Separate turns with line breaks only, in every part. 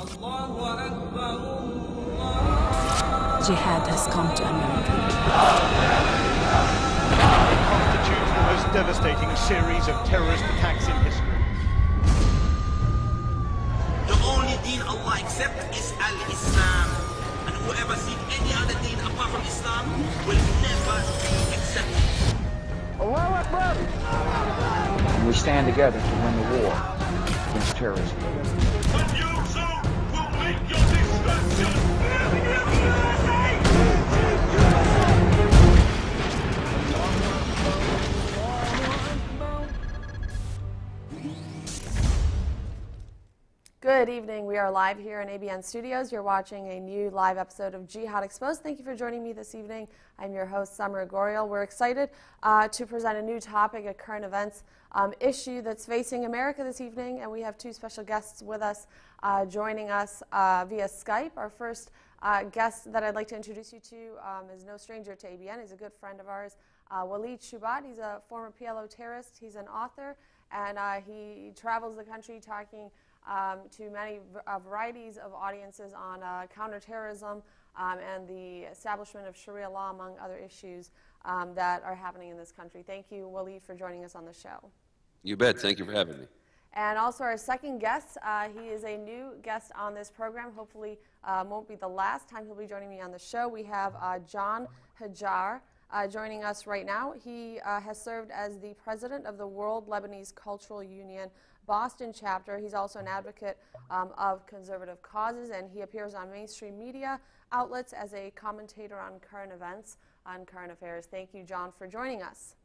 Jihad has come to America.
It constitutes the most devastating series of terrorist attacks in history.
The only deen Allah accepts is Al-Islam. And whoever seeks any other deen apart from Islam will never be accepted.
Allahu Akbar! And we stand together to win the war against terrorism.
But you too will make your destruction!
Good evening. We are live here in ABN Studios. You're watching a new live episode of Jihad Exposed. Thank you for joining me this evening. I'm your host, Summer Goriel. We're excited to present a new topic, a current events issue that's facing America this evening, and we have two special guests with us joining us via Skype. Our first guest that I'd like to introduce you to is no stranger to ABN. He's a good friend of ours, Walid Shubat. He's a former PLO terrorist. He's an author, and he travels the country talking to many varieties of audiences on counterterrorism and the establishment of Sharia law, among other issues that are happening in this country. Thank you, Walid, for joining us on the show.
You bet. Thank you for having me.
And also our second guest, he is a new guest on this program. Hopefully won't be the last time he'll be joining me on the show. We have John Hajar joining us right now. He has served as the president of the World Lebanese Cultural Union Boston chapter. He's also an advocate of conservative causes, and he appears on mainstream media outlets as a commentator on current events, on current affairs. Thank you, John, for joining us.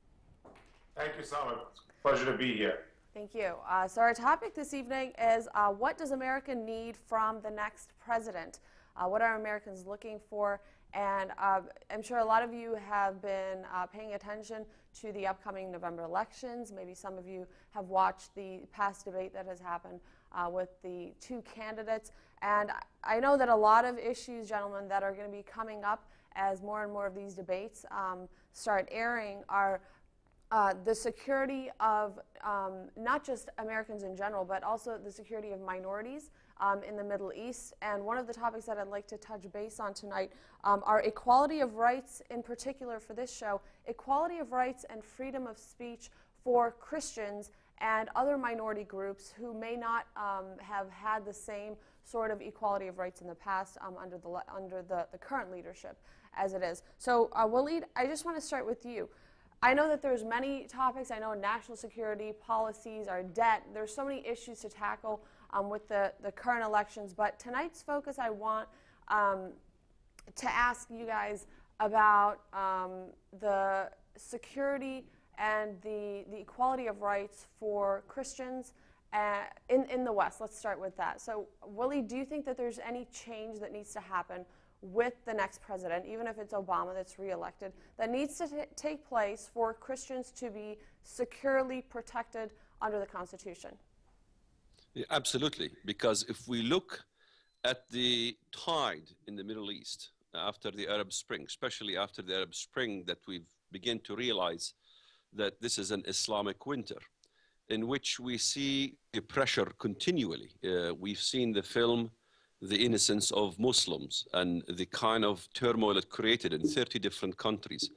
Thank you, Summer. It's a pleasure to be here.
Thank you. So our topic this evening is what does America need from the next president? What are Americans looking for? And I'm sure a lot of you have been paying attention to the upcoming November elections. Maybe some of you have watched the past debate that has happened with the two candidates. And I know that a lot of issues, gentlemen, that are going to be coming up as more and more of these debates start airing are the security of not just Americans in general, but also the security of minorities in the Middle East. And one of the topics that I'd like to touch base on tonight are equality of rights, in particular for this show, equality of rights and freedom of speech for Christians and other minority groups who may not have had the same sort of equality of rights in the past under the current leadership as it is. So Walid, I just want to start with you. I know that there's many topics. I know national security, policies, our debt. There's so many issues to tackle with the current elections. But tonight's focus, I want to ask you guys about the security and the equality of rights for Christians in the West. Let's start with that. So, Willie, do you think that there's any change that needs to happen with the next president, even if it's Obama that's reelected, that needs to take place for Christians to be securely protected under the Constitution?
Yeah, absolutely, because if we look at the tide in the Middle East after the Arab Spring, especially after the Arab Spring, that we've begun to realize that this is an Islamic winter in which we see the pressure continually. We've seen the film The Innocence of Muslims and the kind of turmoil it created in 30 different countries.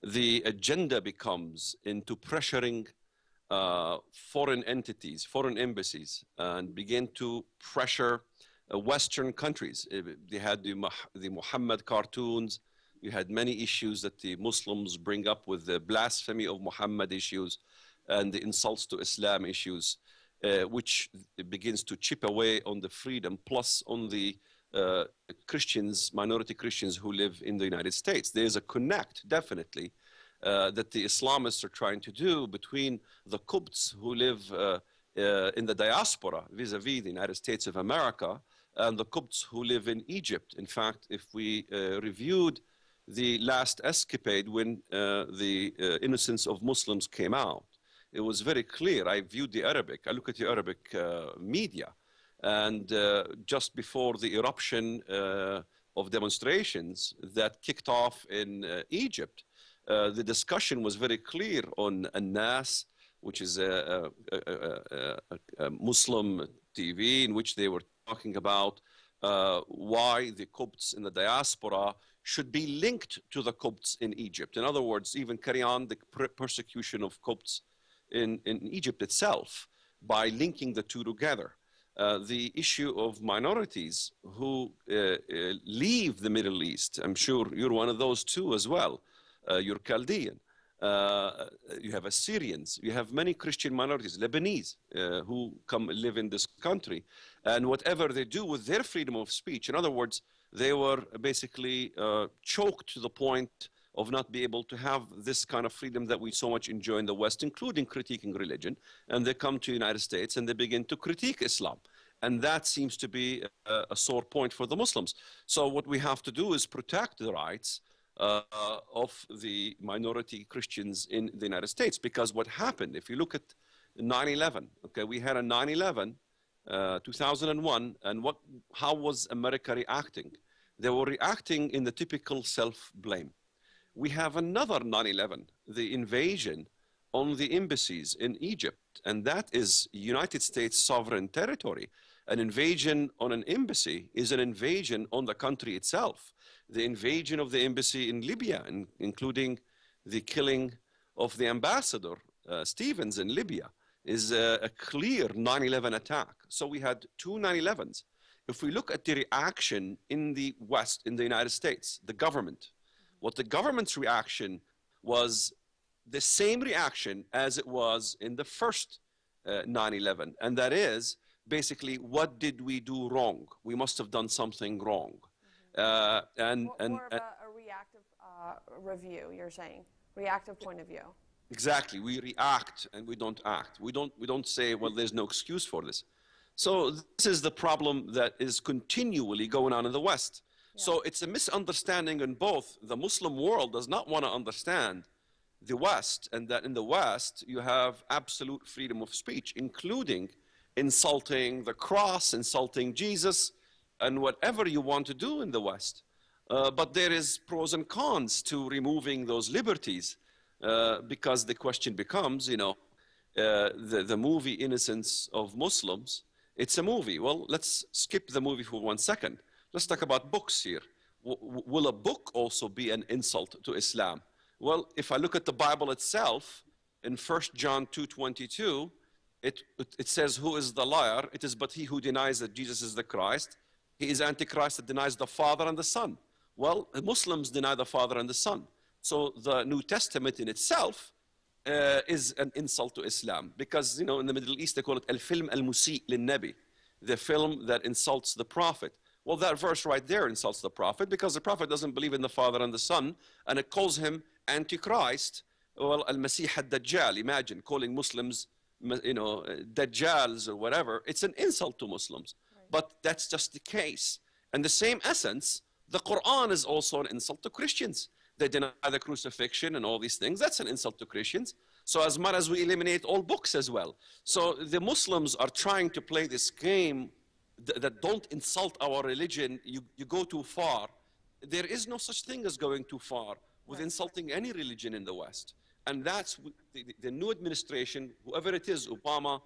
The agenda becomes into pressuring foreign entities, foreign embassies, and begin to pressure Western countries. They had the Muhammad cartoons. You had many issues that the Muslims bring up with the blasphemy of Muhammad issues and the insults to Islam issues, which begins to chip away on the freedom, plus on the Christians, minority Christians who live in the United States. There's a connect, definitely, that the Islamists are trying to do between the Copts who live in the diaspora vis-a-vis the United States of America and the Copts who live in Egypt. In fact, if we reviewed the last escapade when the Innocence of Muslims came out, it was very clear. I viewed the Arabic, I look at the Arabic media, and just before the eruption of demonstrations that kicked off in Egypt, the discussion was very clear on An-Nas, which is a Muslim TV in which they were talking about why the Copts in the diaspora should be linked to the Copts in Egypt. In other words, even carry on the persecution of Copts in Egypt itself by linking the two together. The issue of minorities who leave the Middle East, I'm sure you're one of those too as well. You're Chaldean. You have Assyrians, you have many Christian minorities, Lebanese, who come live in this country. And whatever they do with their freedom of speech, in other words, they were basically choked to the point of not being able to have this kind of freedom that we so much enjoy in the West, including critiquing religion. And they come to the United States and they begin to critique Islam. And that seems to be a sore point for the Muslims. So what we have to do is protect the rights of the minority Christians in the United States. Because what happened, if you look at 9/11, okay, we had a 9/11, 2001, and how was America reacting? They were reacting in the typical self-blame. We have another 9/11, the invasion on the embassies in Egypt, and that is United States sovereign territory. An invasion on an embassy is an invasion on the country itself. The invasion of the embassy in Libya, including the killing of the ambassador, Stevens, in Libya, is a clear 9/11 attack. So we had two 9/11s. If we look at the reaction in the West, in the United States, the government, what the government's reaction was the same reaction as it was in the first 9/11, and that is basically, what did we do wrong? We must have done something wrong.
More of a reactive review, you're saying, reactive point of view.
Exactly. We react and we don't act. We don't say, well, there's no excuse for this. So this is the problem that is continually going on in the West. Yeah. So it's a misunderstanding in both. The Muslim world does not want to understand the West, and that in the West you have absolute freedom of speech, including insulting the cross, insulting Jesus, and whatever you want to do in the West. But there is pros and cons to removing those liberties, because the question becomes, you know, the movie Innocence of Muslims, it's a movie. Well, let's skip the movie for 1 second. Let's talk about books here. Will a book also be an insult to Islam? Well, if I look at the Bible itself, in 1 John 2:22, it says, who is the liar? It is but he who denies that Jesus is the Christ. He is Antichrist that denies the Father and the Son. Well, Muslims deny the Father and the Son. So the New Testament in itself is an insult to Islam. Because, you know, in the Middle East, they call it al-film al-musi' lin-nabi, the film that insults the Prophet. Well, that verse right there insults the Prophet, because the Prophet doesn't believe in the Father and the Son, and it calls him Antichrist. Well, al-Masih ad-Dajjal, imagine calling Muslims, you know, Dajjals or whatever. It's an insult to Muslims. Right. But that's just the case. And the same essence, the Quran is also an insult to Christians. They deny the crucifixion and all these things. That's an insult to Christians. So as much as we eliminate all books as well. So the Muslims are trying to play this game that don't insult our religion. You go too far. There is no such thing as going too far with insulting any religion in the West. And that's the new administration, whoever it is, Obama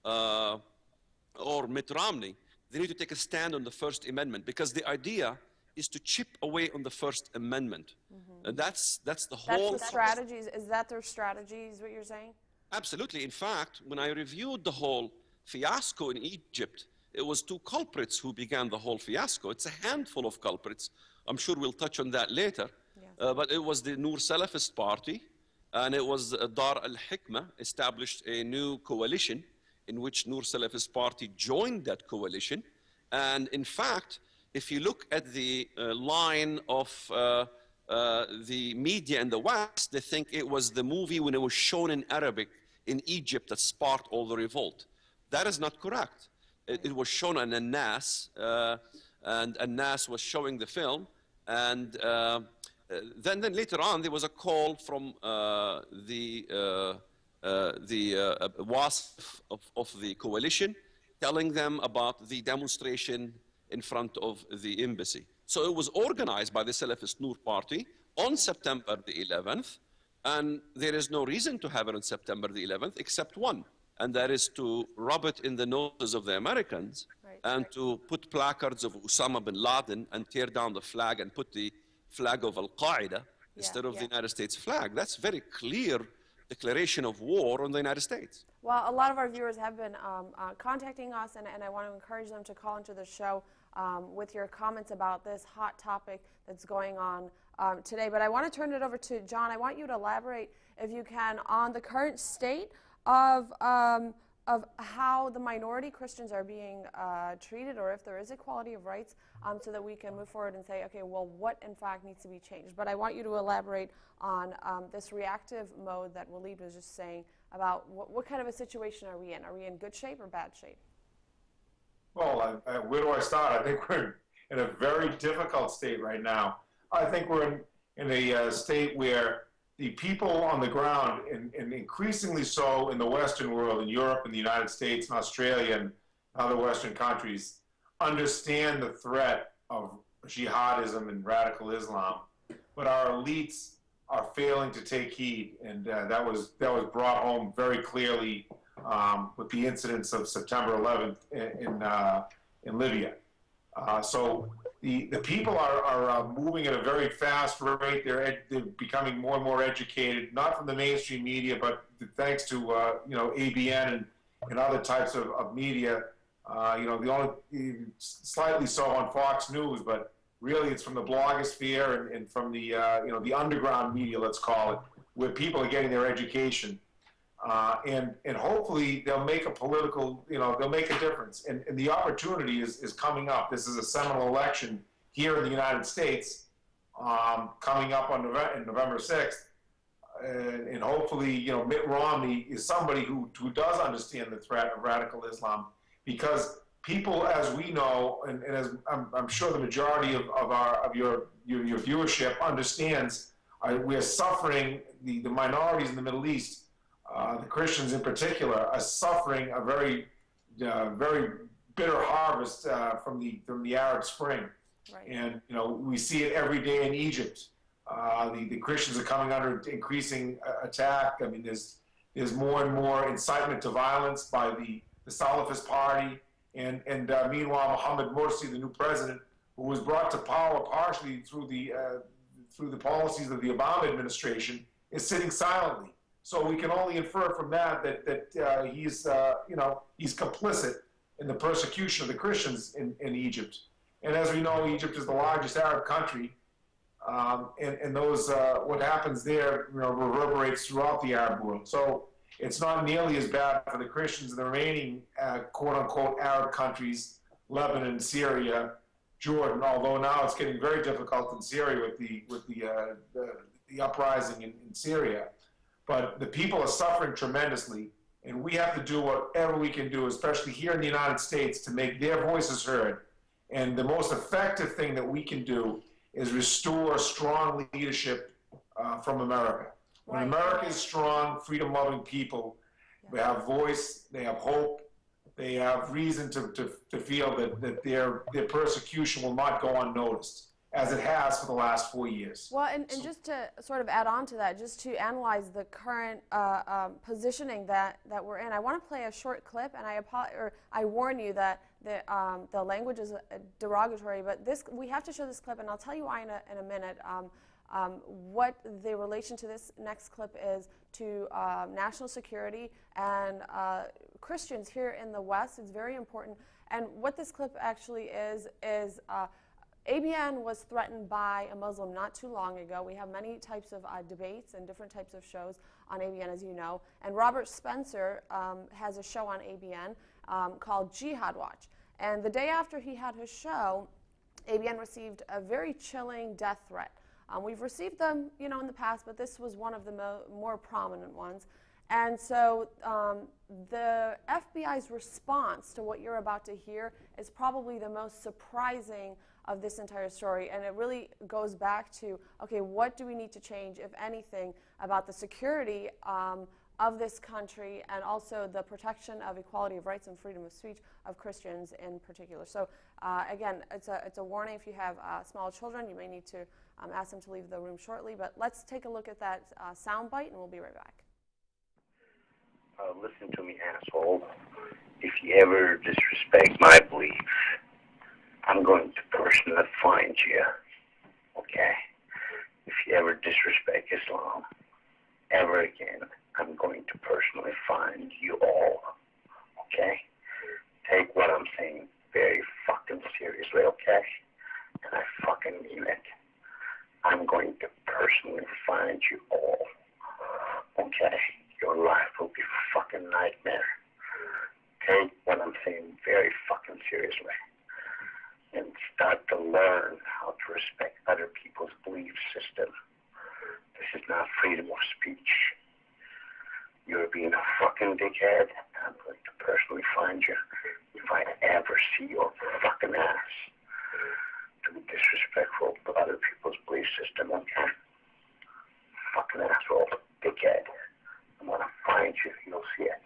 or Mitt Romney, they need to take a stand on the First Amendment, because the idea is to chip away on the First Amendment. Mm-hmm. And that's the whole...
That's the strategies. Is that their strategies, what you're saying?
Absolutely. In fact, when I reviewed the whole fiasco in Egypt, it was two culprits who began the whole fiasco. It's a handful of culprits. I'm sure we'll touch on that later. Yeah. But it was the Noor Salafist Party, and it was Dar al-Hikmah established a new coalition in which Noor Salafist Party joined that coalition. And in fact, if you look at the line of the media in the West, they think it was the movie when it was shown in Arabic in Egypt that sparked all the revolt. That is not correct. It was shown on An-Nas, and An-Nas was showing the film, and then later on there was a call from the WASF of the coalition, telling them about the demonstration in front of the embassy. So it was organized by the Salafist Noor Party on September the 11th, and there is no reason to have it on September the 11th except one, and that is to rub it in the noses of the Americans, right, and to put placards of Osama bin Laden and tear down the flag and put the flag of Al-Qaeda instead of the United States flag. That's very clear declaration of war on the United States.
Well, a lot of our viewers have been contacting us, and I want to encourage them to call into the show with your comments about this hot topic that's going on today. But I want to turn it over to John. I want you to elaborate, if you can, on the current state of how the minority Christians are being treated, or if there is equality of rights, so that we can move forward and say, okay, well, what in fact needs to be changed? But I want you to elaborate on this reactive mode that Waleed was just saying about what kind of a situation are we in? Are we in good shape or bad shape?
Well, where do I start? I think we're in a very difficult state right now. I think we're in a state where the people on the ground, and increasingly so in the Western world, in Europe and the United States and Australia and other Western countries, understand the threat of jihadism and radical Islam, but our elites are failing to take heed, and that was brought home very clearly with the incidents of September 11th in Libya. So the people are moving at a very fast rate. They're becoming more and more educated, not from the mainstream media, but thanks to ABN and other types of media. The only slightly so on Fox News, but really it's from the blogosphere and from the the underground media, let's call it, where people are getting their education. And hopefully they'll make a political, they'll make a difference. And the opportunity is coming up. This is a seminal election here in the United States, coming up on November 6th. And hopefully, Mitt Romney is somebody who does understand the threat of radical Islam, because people, as we know, and as I'm sure the majority of your viewership understands, we are suffering, the minorities in the Middle East, the Christians in particular, are suffering a very bitter harvest from the Arab Spring. Right. And we see it every day in Egypt. The Christians are coming under increasing attack. I mean, there's more and more incitement to violence by the Salafist party, and meanwhile Mohammed Morsi, the new president, who was brought to power partially through the policies of the Obama administration, is sitting silently. So we can only infer from that he's complicit in the persecution of the Christians in Egypt. And as we know, Egypt is the largest Arab country, and those what happens there reverberates throughout the Arab world. So it's not nearly as bad for the Christians in the remaining quote-unquote Arab countries, Lebanon, Syria, Jordan. Although now it's getting very difficult in Syria with the uprising in Syria. But the people are suffering tremendously, and we have to do whatever we can do, especially here in the United States, to make their voices heard. And the most effective thing that we can do is restore strong leadership from America. When America is strong, freedom-loving people, they have voice, they have hope, they have reason to feel that their persecution will not go unnoticed, as it has for the last 4 years.
Well, and just to sort of add on to that, just to analyze the current positioning that we're in, I want to play a short clip, and I warn you that the language is derogatory, but we have to show this clip, and I'll tell you why in a minute. What the relation to this next clip is to national security and Christians here in the West. It's very important. And what this clip actually is ABN was threatened by a Muslim not too long ago. We have many types of debates and different types of shows on ABN, as you know. And Robert Spencer has a show on ABN called Jihad Watch. And the day after he had his show, ABN received a very chilling death threat. We've received them, in the past, but this was one of the more prominent ones. And so the FBI's response to what you're about to hear is probably the most surprising of this entire story. And it really goes back to, okay, what do we need to change, if anything, about the security of this country, and also the protection of equality of rights and freedom of speech of Christians in particular. So again, it's a warning. If you have small children, you may need to ask them to leave the room shortly. But let's take a look at that sound bite, and we'll be right back.
Listen to me, asshole. if you ever disrespect my belief, I'm going to personally find you, okay? If you ever disrespect Islam ever again, I'm going to personally find you all, okay? Take what I'm saying very fucking seriously, okay? And I fucking mean it. I'm going to personally find you all, okay? Your life will be a fucking nightmare. Take what I'm saying very fucking seriously and start to learn how to respect other people's belief system. This is not freedom of speech. You're being a fucking dickhead. I'm going to personally find you if I ever see your fucking ass to be disrespectful to other people's belief system, okay? Fucking asshole, dickhead. I'm gonna find you, you'll see it.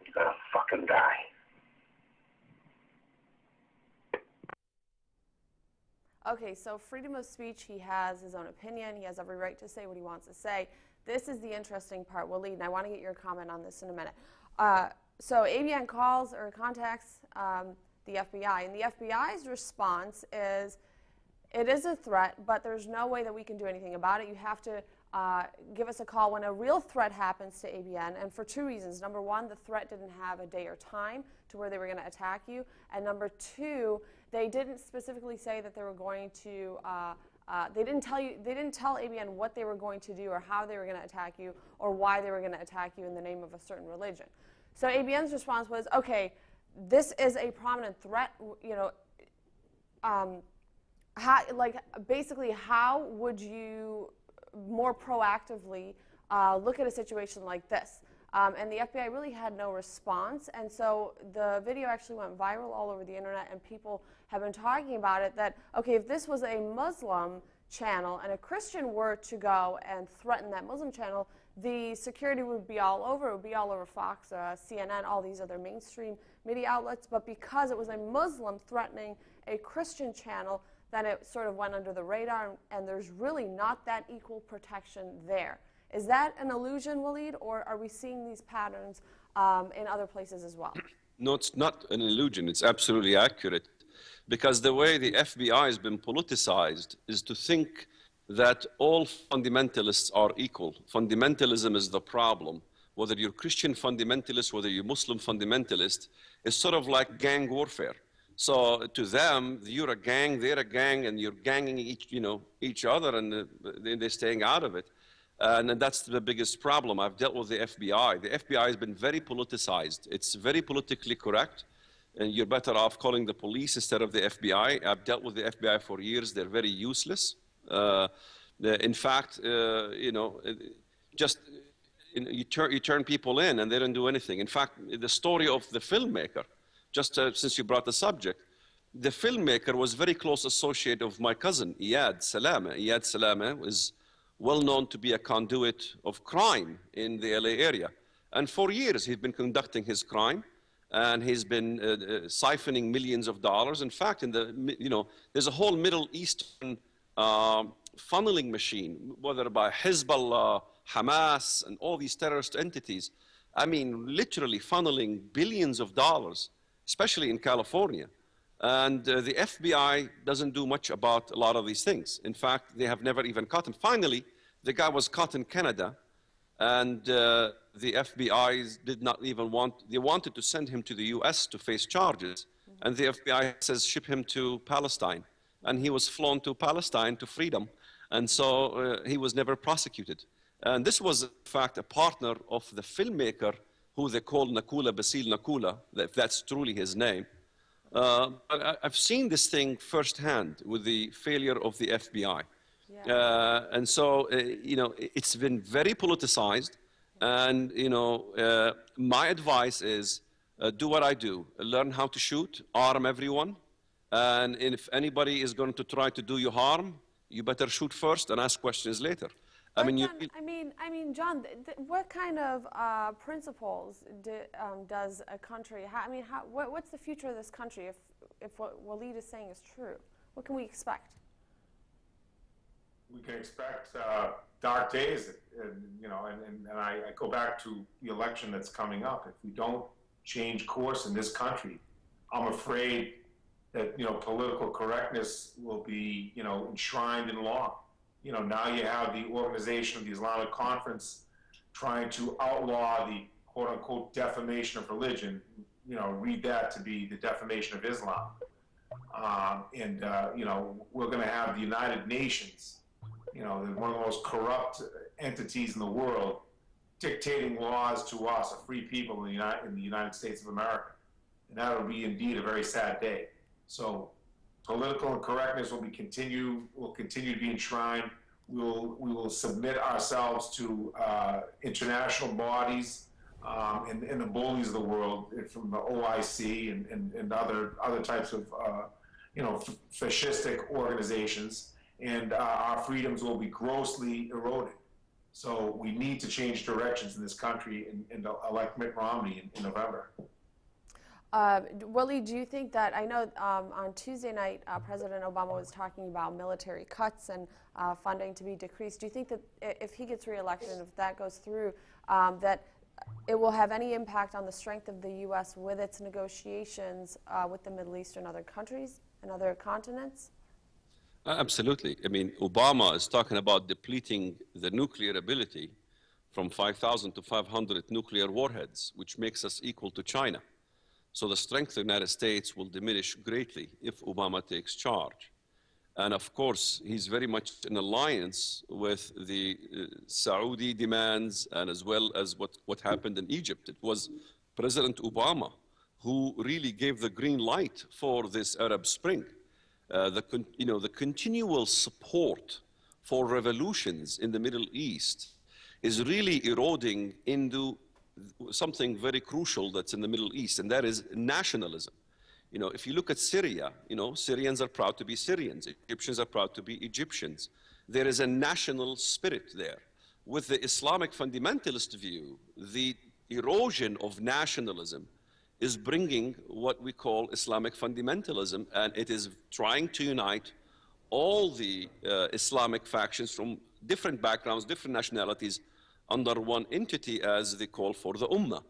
You're gonna fucking die.
Okay, so freedom of speech, he has his own opinion. He has every right to say what he wants to say. This is the interesting part, Waleed, and I want to get your comment on this in a minute. So ABN calls or contacts the FBI, and the FBI's response is, it is a threat, but there's no way that we can do anything about it. You have to give us a call when a real threat happens to ABN, and for two reasons. Number one, the threat didn't have a day or time to where they were going to attack you, and number two, they didn't specifically say that they were going to. They didn't tell ABN what they were going to do or how they were going to attack you or why they were going to attack you in the name of a certain religion. So ABN's response was, okay, this is a prominent threat. You know, basically, how would you more proactively look at a situation like this? And the FBI really had no response, and so the video actually went viral all over the internet, and people have been talking about it, that, okay, if this was a Muslim channel and a Christian were to go and threaten that Muslim channel, the security would be all over. It would be all over Fox, CNN, all these other mainstream media outlets, but because it was a Muslim threatening a Christian channel, then it sort of went under the radar, and there's really not that equal protection there. Is that an illusion, Waleed, or are we seeing these patterns in other places as well?
No, it's not an illusion. It's absolutely accurate. Because the way the FBI has been politicized is to think that all fundamentalists are equal. Fundamentalism is the problem. Whether you're Christian fundamentalist, whether you're Muslim fundamentalist, it's sort of like gang warfare. So to them, you're a gang, they're a gang, and you're ganging each other, and they're staying out of it. And that's the biggest problem. I've dealt with the FBI. The FBI has been very politicized. It's very politically correct, and you're better off calling the police instead of the FBI. I've dealt with the FBI for years. They're very useless. In fact, you turn people in, and they don't do anything. In fact, the story of the filmmaker, just since you brought the subject, the filmmaker was very close associate of my cousin, Iyad Salama. Iyad Salama is well known to be a conduit of crime in the LA area. And for years, he's been conducting his crime, and he's been siphoning millions of dollars. In fact, there's a whole Middle Eastern funneling machine, whether by Hezbollah, Hamas, and all these terrorist entities. I mean, literally funneling billions of dollars, especially in California. And the FBI doesn't do much about a lot of these things. In fact, they have never even caught him. Finally, the guy was caught in Canada, and the FBI did not even they wanted to send him to the US to face charges. And the FBI says, ship him to Palestine. And he was flown to Palestine to freedom. And so he was never prosecuted. And this was, in fact, a partner of the filmmaker who they call Nakula Basil Nakula, if that's truly his name. But I've seen this thing firsthand with the failure of the FBI. Yeah. And so, it's been very politicized. And, my advice is do what I do. Learn how to shoot, arm everyone. And if anybody is going to try to do you harm, you better shoot first and ask questions later.
John, what kind of principles does a country have? What's the future of this country if what Waleed is saying is true? What can we expect?
we can expect dark days, and I go back to the election that's coming up. If we don't change course in this country, I'm afraid that political correctness will be enshrined in law. Now you have the Organization of the Islamic Conference trying to outlaw the quote-unquote defamation of religion. Read that to be the defamation of Islam. We're going to have the United Nations, one of the most corrupt entities in the world, dictating laws to us, a free people in the United States of America. And that will be indeed a very sad day. So political incorrectness will continue to be enshrined. We will submit ourselves to international bodies and the bullies of the world, from the OIC and other types of fascistic organizations, and our freedoms will be grossly eroded. So we need to change directions in this country and elect Mitt Romney in November.
Willie, do you think that, I know on Tuesday night President Obama was talking about military cuts and funding to be decreased. Do you think that if he gets reelected and if that goes through, that it will have any impact on the strength of the U.S. with its negotiations with the Middle East and other countries and other continents?
Absolutely. I mean, Obama is talking about depleting the nuclear ability from 5,000 to 500 nuclear warheads, which makes us equal to China. So the strength of the United States will diminish greatly if Obama takes charge. And of course, he's very much in alliance with the Saudi demands, and as well as what happened in Egypt. It was President Obama who really gave the green light for this Arab Spring. The continual support for revolutions in the Middle East is really eroding into something very crucial that's in the Middle East, and that is nationalism. If you look at Syria, Syrians are proud to be Syrians. Egyptians are proud to be Egyptians. There is a national spirit there. With the Islamic fundamentalist view, the erosion of nationalism is bringing what we call Islamic fundamentalism, and it is trying to unite all the Islamic factions from different backgrounds, different nationalities, under one entity as they call for the Ummah.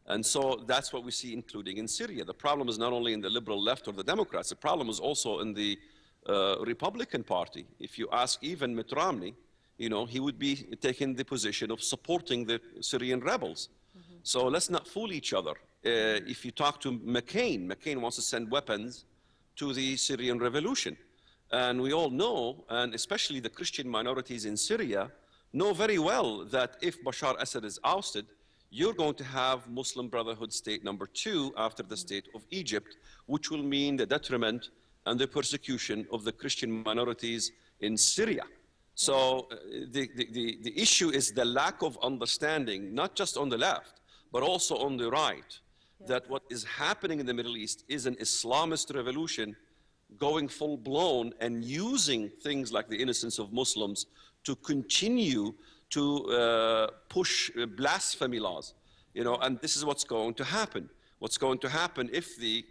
And so that's what we see, including in Syria. The problem is not only in the liberal left or the Democrats, the problem is also in the Republican Party. If you ask even Mitt Romney, he would be taking the position of supporting the Syrian rebels. Mm-hmm. So let's not fool each other. If you talk to McCain wants to send weapons to the Syrian revolution. And we all know, and especially the Christian minorities in Syria, know very well that if Bashar Assad is ousted, you're going to have Muslim Brotherhood state number 2 after the state of Egypt, which will mean the detriment and the persecution of the Christian minorities in Syria. So the issue is the lack of understanding, not just on the left, but also on the right, that what is happening in the Middle East is an Islamist revolution going full-blown and using things like the innocence of Muslims to continue to push blasphemy laws, and this is what's going to happen. What's going to happen if the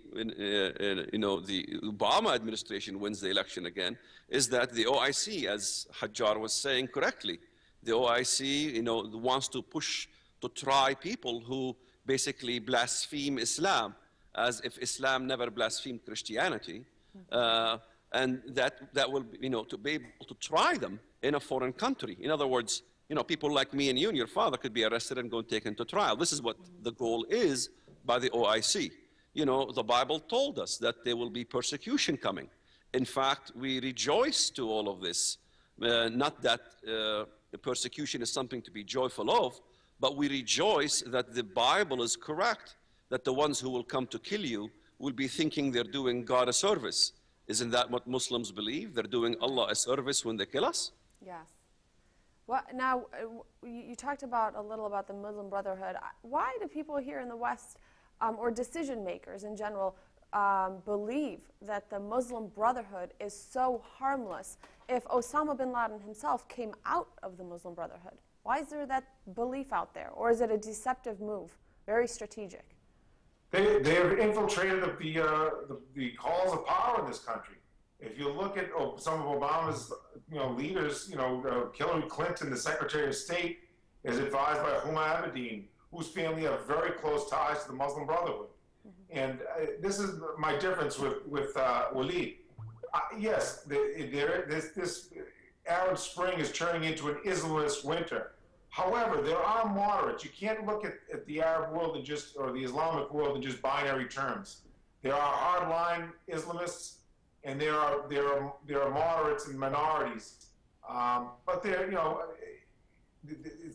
Obama administration wins the election again is that the OIC, as Hajjar was saying correctly, the OIC, wants to push to try people who basically blaspheme Islam, as if Islam never blasphemed Christianity, and that will, to be able to try them in a foreign country. In other words, people like me and you and your father could be arrested and go taken to trial. This is what the goal is by the OIC. The Bible told us that there will be persecution coming. In fact, we rejoice to all of this. Not that the persecution is something to be joyful of, but we rejoice that the Bible is correct, that the ones who will come to kill you will be thinking they're doing God a service. Isn't that what Muslims believe? They're doing Allah a service when they kill us?
Yes. Well, now, you talked a little about the Muslim Brotherhood. Why do people here in the West, or decision makers in general, believe that the Muslim Brotherhood is so harmless if Osama bin Laden himself came out of the Muslim Brotherhood? Why is there that belief out there? Or is it a deceptive move, very strategic?
They have infiltrated the halls of power in this country. If you look at some of Obama's, leaders, Hillary Clinton, the Secretary of State, is advised by Huma Abedin, whose family have very close ties to the Muslim Brotherhood. And this is my difference with Walid. Yes, this Arab Spring is turning into an Islamist winter. However, there are moderates. You can't look at the Arab world or the Islamic world in just binary terms. There are hardline Islamists, and there are moderates and minorities. But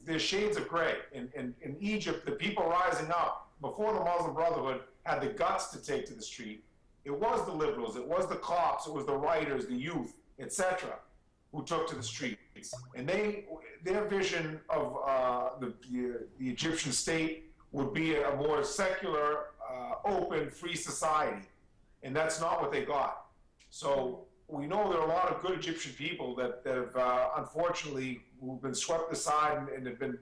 there's shades of gray. In Egypt, the people rising up before the Muslim Brotherhood had the guts to take to the street. It was the liberals, it was the cops, it was the writers, the youth, etc., who took to the streets. And their vision of the Egyptian state would be a more secular, open, free society. And that's not what they got. So we know there are a lot of good Egyptian people that have unfortunately who've been swept aside and have been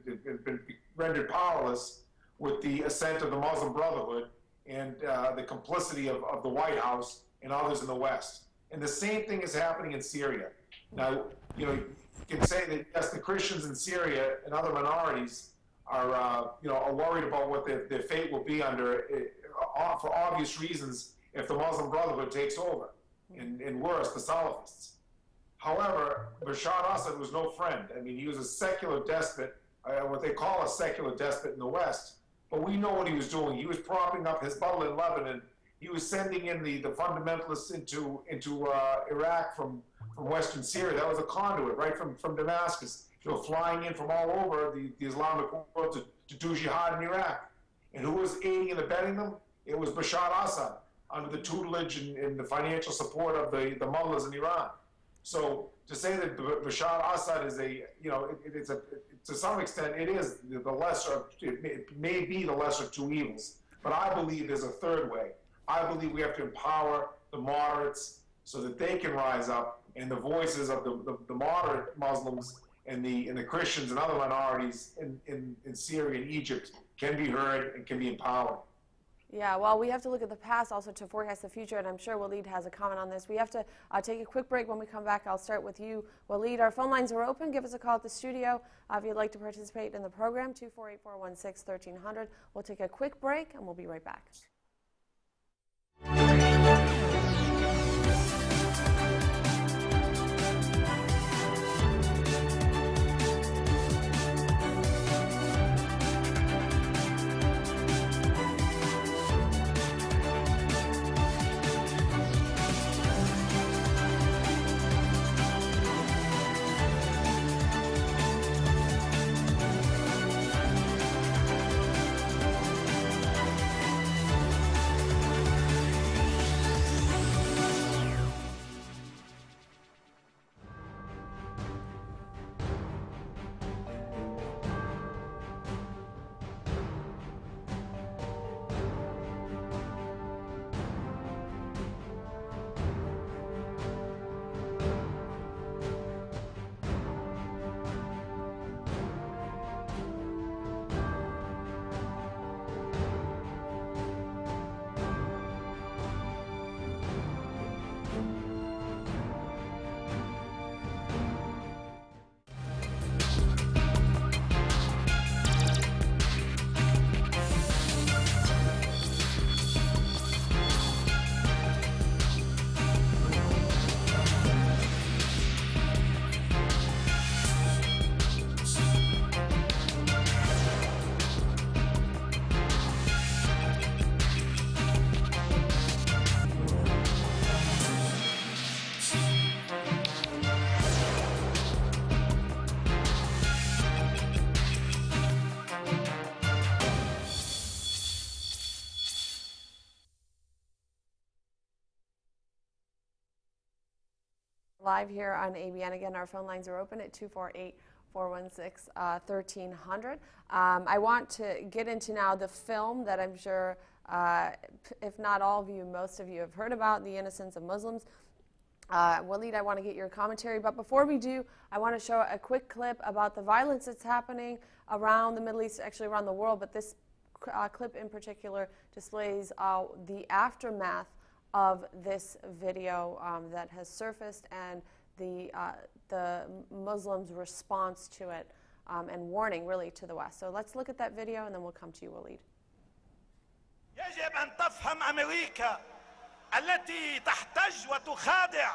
rendered powerless with the ascent of the Muslim Brotherhood and the complicity of the White House and others in the West. And the same thing is happening in Syria. Now, you can say that, yes, the Christians in Syria and other minorities are worried about what their fate will be under, for obvious reasons, if the Muslim Brotherhood takes over, and worse, the Salafists. However, Bashar al-Assad was no friend. I mean, he was a secular despot, what they call a secular despot in the West. But we know what he was doing. He was propping up Hezbollah in Lebanon. He was sending in the fundamentalists into Iraq from Western Syria. That was a conduit, right, from Damascus. Flying in from all over the Islamic world to do jihad in Iraq. And who was aiding and abetting them? It was Bashar al-Assad, under the tutelage and the financial support of the mullahs in Iran. So to say that Bashar al-Assad is to some extent, it is the lesser, it may be the lesser of two evils. But I believe there's a third way. I believe we have to empower the moderates so that they can rise up, and the voices of the moderate Muslims and the Christians and other minorities in Syria and Egypt can be heard and can be empowered.
Yeah, well, we have to look at the past also to forecast the future, and I'm sure Walid has a comment on this. We have to take a quick break. When we come back, I'll start with you, Walid. Our phone lines are open. Give us a call at the studio if you'd like to participate in the program, 248-416-1300. We'll take a quick break, and we'll be right back. Live here on ABN. Again, our phone lines are open at 248-416-1300. I want to get into now the film that I'm sure, if not all of you, most of you have heard about, The Innocence of Muslims. Walid, I want to get your commentary, but before we do, I want to show a quick clip about the violence that's happening around the Middle East, actually around the world, but this clip in particular displays the aftermath of this video that has surfaced and the Muslims' response to it and warning really to the West. So let's look at that video and then we'll come to you, Waleed.
يجب أن تفهم أمريكا التي تحتج وتخادع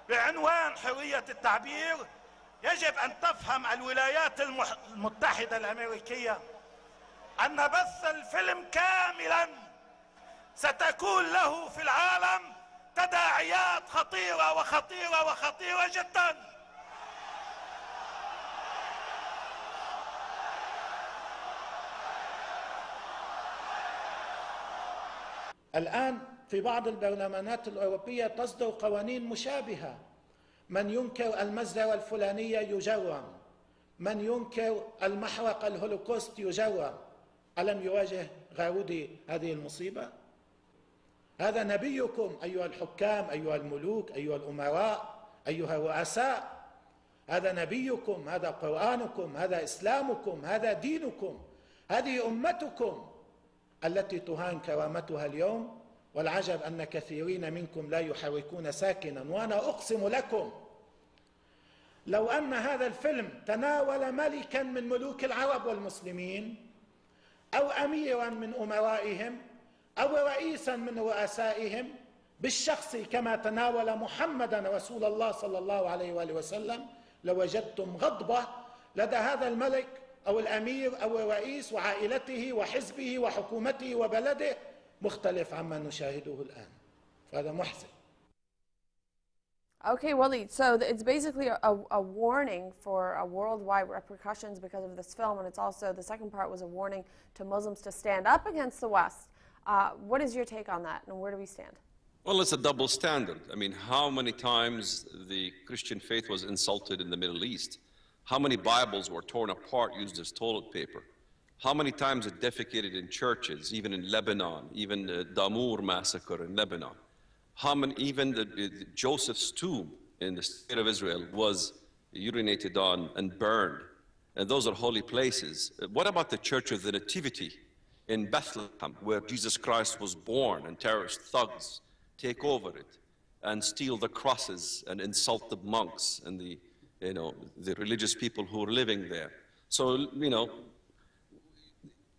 بعنوان حرية التعبير، يجب أن تفهم الولايات المتحدة الأمريكية أن بث الفيلم كاملا ستكون له في العالم تداعيات خطيرة وخطيرة وخطيرة جدا.
الآن في بعض البرلمانات الأوروبية تصدر قوانين مشابهة. من ينكر المجزرة الفلانية يجرم، من ينكر المحرق الهولوكوست يجرم. ألم يواجه غارودي هذه المصيبة؟ هذا نبيكم أيها الحكام، أيها الملوك، أيها الأمراء، أيها الرؤساء. هذا نبيكم، هذا قرآنكم، هذا إسلامكم، هذا دينكم، هذه أمتكم التي تهان كرامتها اليوم. والعجب أن كثيرين منكم لا يحركون ساكنا. وأنا أقسم لكم لو أن هذا الفيلم تناول ملكا من ملوك العرب والمسلمين أو أميرا من أمرائهم أو رئيسا من رؤسائهم بالشخص كما تناول محمدا رسول الله صلى الله عليه وآله وسلم، لوجدتم غضبة لدى هذا الملك أو الأمير أو الرئيس وعائلته وحزبه وحكومته وبلده مختلف عما نشاهده الآن. فهذا محزن.
Okay, Waleed, so it's basically a warning for worldwide repercussions because of this film, and it's also, the second part was a warning to Muslims to stand up against the West. What is your take on that, and where do we stand?
Well, it's a double standard. I mean, how many times the Christian faith was insulted in the Middle East? How many Bibles were torn apart, used as toilet paper? How many times it defecated in churches, even in Lebanon, even the Damour massacre in Lebanon? How many, even Joseph's tomb in the state of Israel was urinated on and burned. And those are holy places. What about the Church of the Nativity in Bethlehem, where Jesus Christ was born, and terrorist thugs take over it and steal the crosses and insult the monks and the religious people who are living there? So,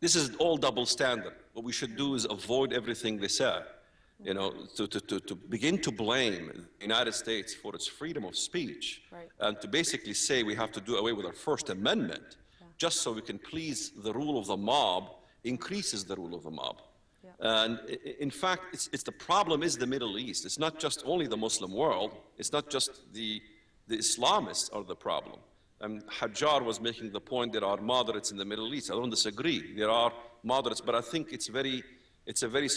this is all double standard. What we should do is avoid everything they say. To begin to blame the United States for its freedom of speech, right, and to basically say we have to do away with our First Amendment, just so we can please the rule of the mob, increases the rule of the mob. And in fact, it's the problem is the Middle East. It's not just only the Muslim world. It's not just the Islamists are the problem. Hajjar was making the point there are moderates in the Middle East. I don't disagree. There are moderates, but I think it's a very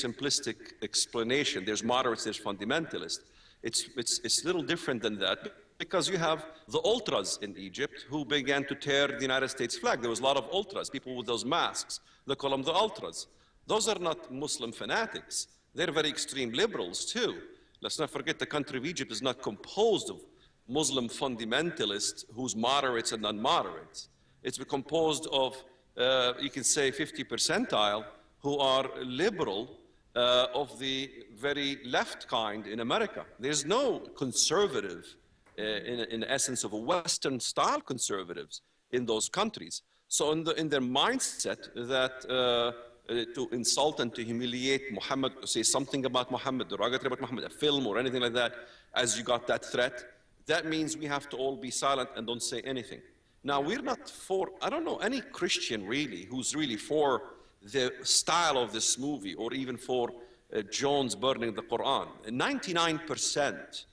simplistic explanation. There's moderates, there's fundamentalists. It's a little different than that, because you have the ultras in Egypt who began to tear the United States flag. There was a lot of ultras, people with those masks. They call them the ultras. Those are not Muslim fanatics. They're very extreme liberals too. Let's not forget the country of Egypt is not composed of Muslim fundamentalists who's moderates and non-moderates. It's composed of, you can say, 50 percentile who are liberal of the very left kind in America. There's no conservative, in the essence of a Western-style conservatives in those countries. So in their mindset that to insult and to humiliate Muhammad, to say something about Muhammad, derogatory about Muhammad, a film or anything like that, as you got that threat, that means we have to all be silent and don't say anything. Now, we're not for, I don't know any Christian really who's really for the style of this movie, or even for Jones burning the Quran. 99%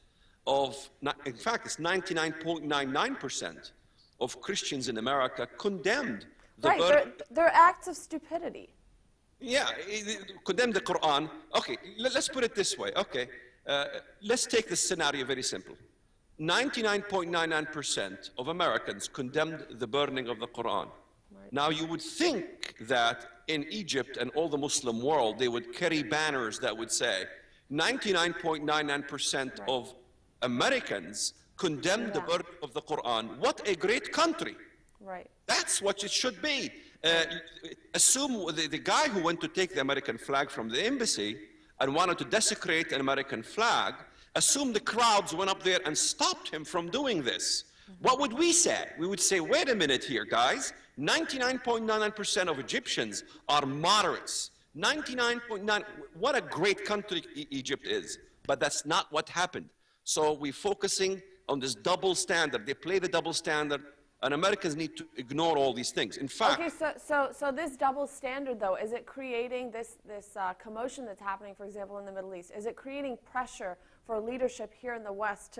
of, in fact, it's 99.99% of Christians in America condemned the burning.
They're acts of stupidity.
Yeah, condemn the Quran. Okay, let's put it this way. Okay, let's take this scenario very simple. 99.99% of Americans condemned the burning of the Quran. Right. Now, you would think that in Egypt and all the Muslim world, they would carry banners that would say 99.99% of Americans condemn the burning of the Quran. What a great country.
Right.
That's what it should be. Assume the guy who went to take the American flag from the embassy, and wanted to desecrate an American flag, assume the crowds went up there and stopped him from doing this. What would we say? We would say, wait a minute here, guys. 99.99% of Egyptians are moderates. 99.9, what a great country Egypt is. But that's not what happened. So we're focusing on this double standard. They play the double standard, and Americans need to ignore all these things. In fact...
Okay, so this double standard, though, is it creating this commotion that's happening, for example, in the Middle East? Is it creating pressure for leadership here in the West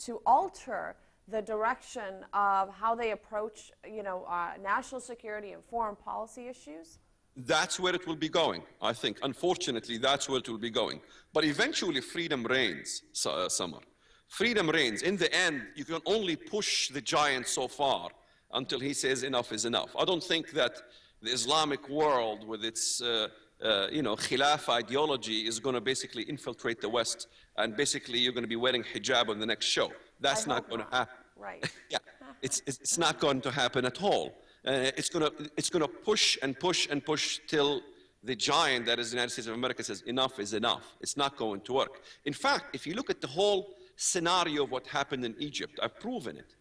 to alter the direction of how they approach, national security and foreign policy issues?
That's where it will be going, I think. Unfortunately, that's where it will be going. But eventually, freedom reigns, Summer. Freedom reigns. In the end, you can only push the giant so far until he says enough is enough. I don't think that the Islamic world with its, khilaf ideology is going to basically infiltrate the West, and basically you're going to be wearing hijab on the next show. That's not going to happen.
Right.
Yeah, it's not going to happen at all. It's going to push and push and push till the giant that is the United States of America says enough is enough. It's not going to work. In fact, if you look at the whole scenario of what happened in Egypt, I've proven it.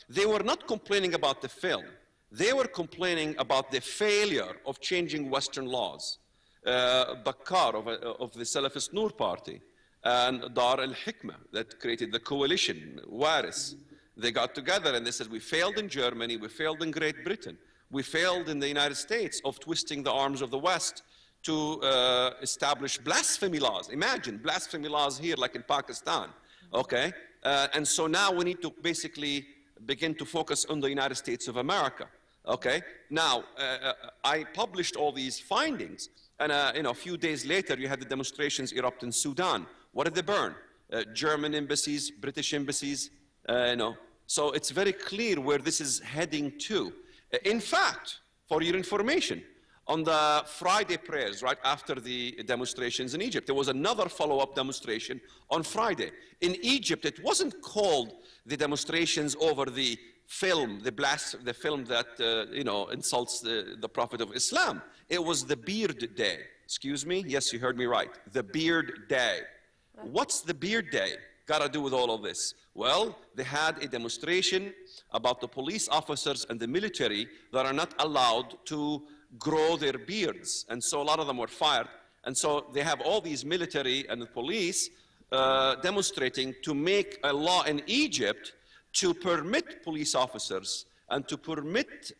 They were not complaining about the film. They were complaining about the failure of changing Western laws. Bakar of the Salafist Noor Party and Dar al-Hikmah that created the coalition, Waris. They got together and they said, we failed in Germany, we failed in Great Britain, we failed in the United States of twisting the arms of the West to establish blasphemy laws. Imagine, blasphemy laws here like in Pakistan, okay? And so now we need to basically begin to focus on the United States of America, okay? Now, I published all these findings, and a few days later, you had the demonstrations erupt in Sudan. What did they burn? German embassies, British embassies, So it's very clear where this is heading to. In fact, for your information, on the Friday prayers, right after the demonstrations in Egypt, there was another follow-up demonstration on Friday. In Egypt, it wasn't called the demonstrations over the film, the film that insults the Prophet of Islam. It was the Beard Day. Excuse me? Yes, you heard me right. The Beard Day. What's the Beard Day got to do with all of this? Well, they had a demonstration about the police officers and the military that are not allowed to grow their beards. And so a lot of them were fired. And so they have all these military and the police demonstrating to make a law in Egypt to permit police officers and to permit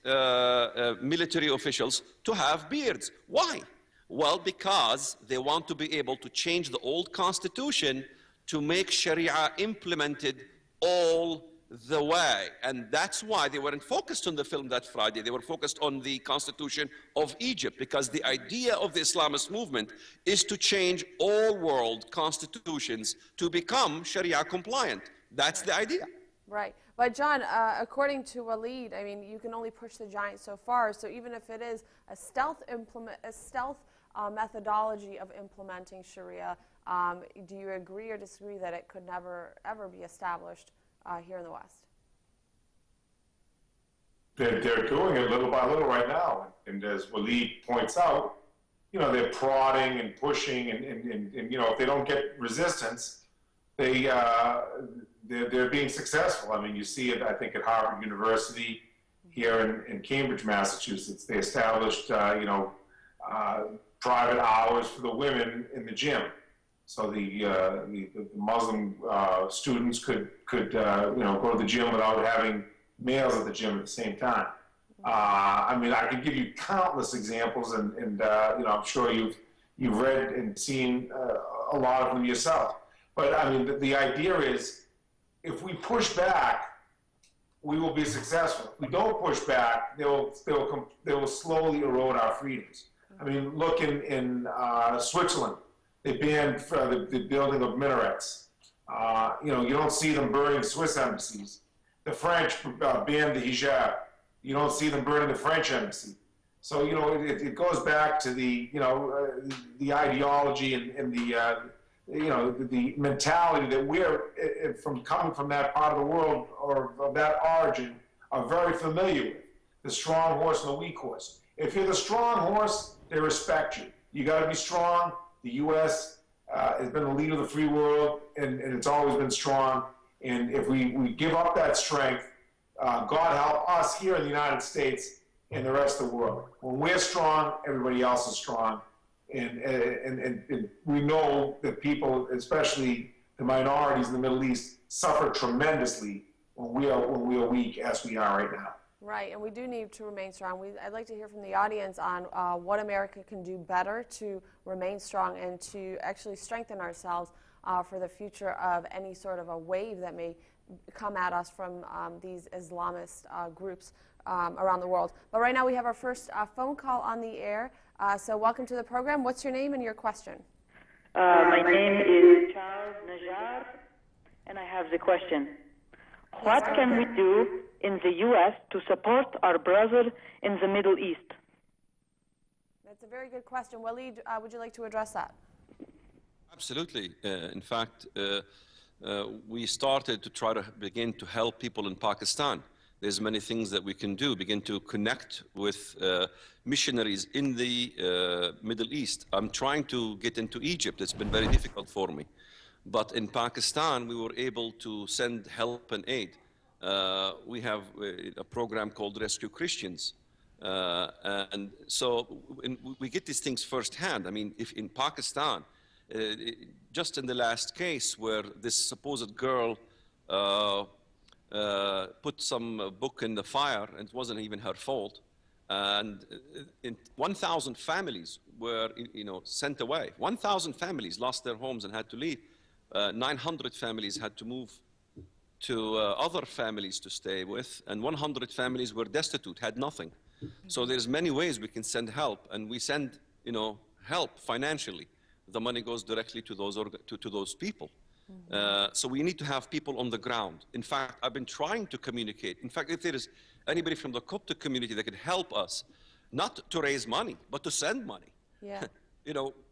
military officials to have beards. Why? Well, because they want to be able to change the old constitution to make Sharia implemented all the way. And that's why they weren't focused on the film that Friday. They were focused on the constitution of Egypt, because the idea of the Islamist movement is to change all world constitutions to become Sharia compliant. That's the idea.
Right. But John, according to Walid, I mean, you can only push the giant so far. So even if it is a stealth methodology of implementing Sharia, do you agree or disagree that it could never, ever be established here in the West?
They're doing it little by little right now. And as Walid points out, they're prodding and pushing, and if they don't get resistance, they're being successful. I mean, you see it, I think, at Harvard University here in Cambridge, Massachusetts. They established, private hours for the women in the gym. So the Muslim students could go to the gym without having males at the gym at the same time. I mean, I could give you countless examples, and I'm sure you've read and seen a lot of them yourself. But I mean, the idea is, if we push back, we will be successful. If we don't push back, they will slowly erode our freedoms. I mean, look in Switzerland. They banned the building of minarets. You don't see them burning Swiss embassies. The French banned the hijab. You don't see them burning the French embassy. So it goes back to the ideology and the mentality that we're coming from that part of the world or of that origin are very familiar with. The strong horse and the weak horse. If you're the strong horse, they respect you. You got to be strong. The U.S. Has been the leader of the free world, and it's always been strong. And if we give up that strength, God help us here in the United States and the rest of the world. When we're strong, everybody else is strong. And we know that people, especially the minorities in the Middle East, suffer tremendously when we are weak as we are right now.
Right, and we do need to remain strong. I'd like to hear from the audience on what America can do better to remain strong and to actually strengthen ourselves for the future of any sort of a wave that may come at us from these Islamist groups around the world. But right now we have our first phone call on the air. So welcome to the program. What's your name and your question?
My name is Charles Najar, and I have the question. What can we do in the U.S. to support our brother in the Middle East?
That's a very good question. Waleed, would you like to address that?
Absolutely. In fact, we started to try to begin to help people in Pakistan. There's many things that we can do, begin to connect with missionaries in the Middle East. I'm trying to get into Egypt. It's been very difficult for me. But in Pakistan, we were able to send help and aid. We have a program called Rescue Christians. And so we get these things firsthand. I mean, if in Pakistan, just in the last case where this supposed girl put some book in the fire, and it wasn't even her fault, and 1,000 families were sent away. 1,000 families lost their homes and had to leave. 900 families had to move to other families to stay with, and 100 families were destitute, had nothing. So there's many ways we can send help, and we send help financially. The money goes directly to those people. So we need to have people on the ground. In fact, I've been trying to communicate. In fact, if there is anybody from the Coptic community that could help us, not to raise money, but to send money.
Yeah.